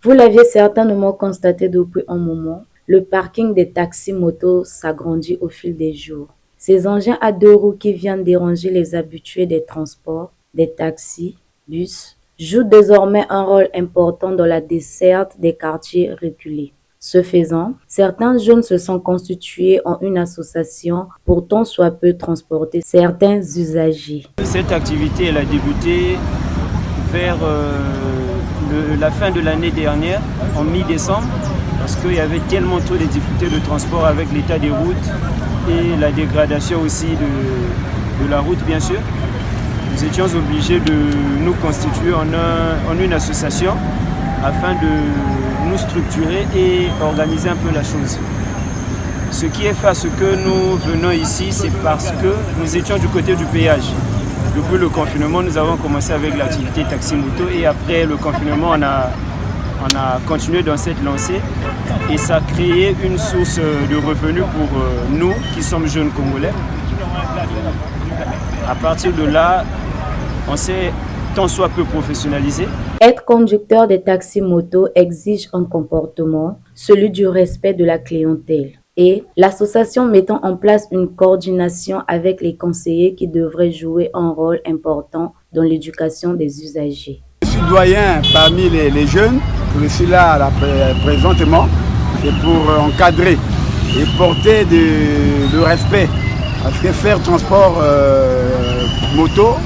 Vous l'aviez certainement constaté depuis un moment, le parking des taxis-motos s'agrandit au fil des jours. Ces engins à deux roues qui viennent déranger les habitués des transports, des taxis, bus, jouent désormais un rôle important dans la desserte des quartiers reculés. Ce faisant, certains jeunes se sont constitués en une association pour tant soit peu transporter certains usagers. Cette activité elle a débuté vers la fin de l'année dernière, en mi-décembre, parce qu'il y avait tellement trop de difficultés de transport avec l'état des routes et la dégradation aussi de la route, bien sûr. Nous étions obligés de nous constituer en une association afin de nous structurer et organiser un peu la chose. Ce qui est fait à ce que nous venons ici, c'est parce que nous étions du côté du péage. Depuis le confinement, nous avons commencé avec l'activité taxi-moto et après le confinement, on a continué dans cette lancée et ça a créé une source de revenus pour nous qui sommes jeunes Congolais. À partir de là, on s'est tant soit peu professionnalisé. Être conducteur de taxi-moto exige un comportement, celui du respect de la clientèle. Et l'association mettant en place une coordination avec les conseillers qui devraient jouer un rôle important dans l'éducation des usagers. Je suis doyen parmi les jeunes, je suis là présentement, c'est pour encadrer et porter le respect. Parce que faire transport moto,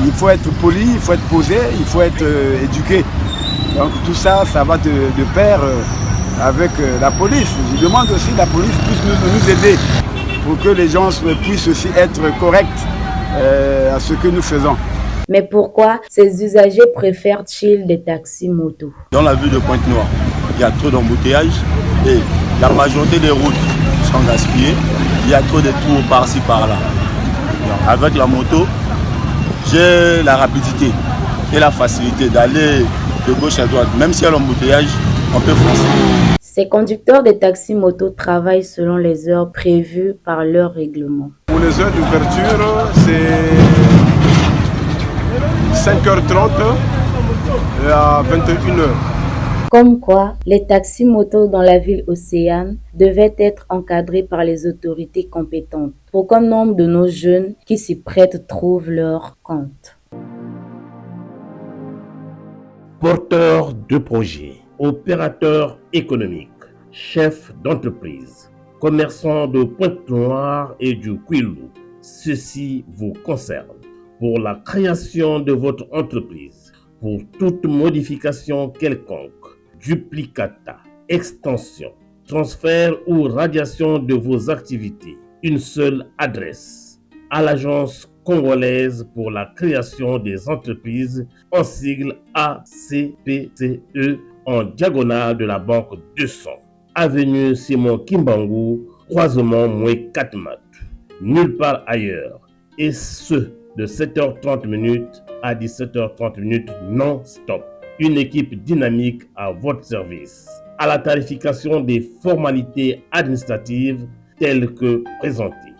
il faut être poli, il faut être posé, il faut être éduqué. Donc tout ça, ça va de pair avec la police. Je demande aussi que la police puisse nous aider pour que les gens puissent aussi être corrects à ce que nous faisons. Mais pourquoi ces usagers préfèrent-ils des taxis-motos? Dans la ville de Pointe-Noire, il y a trop d'embouteillages et la majorité des routes sont gaspillées. Il y a trop de tours par-ci par-là. Avec la moto, j'ai la rapidité et la facilité d'aller de gauche à droite. Même s'il y a l'embouteillage, on peut foncer. Ces conducteurs de taxi-moto travaillent selon les heures prévues par leur règlement. Pour les heures d'ouverture, c'est 5h30 à 21h. Comme quoi, les taxis-motos dans la ville océane devaient être encadrés par les autorités compétentes pour qu'un nombre de nos jeunes qui s'y prêtent trouvent leur compte. Porteurs de projets, opérateurs économiques, chefs d'entreprise, commerçants de Pointe-Noire et du Kwilu, ceci vous concerne. Pour la création de votre entreprise, pour toute modification quelconque, duplicata, extension, transfert ou radiation de vos activités, une seule adresse à l'Agence congolaise pour la création des entreprises en sigle ACPCE en diagonale de la banque 200, avenue Simon Kimbangu, croisement Moué 4 mat, nulle part ailleurs, et ce de 7h30 à 17h30 non-stop. Une équipe dynamique à votre service, à la tarification des formalités administratives telles que présentées.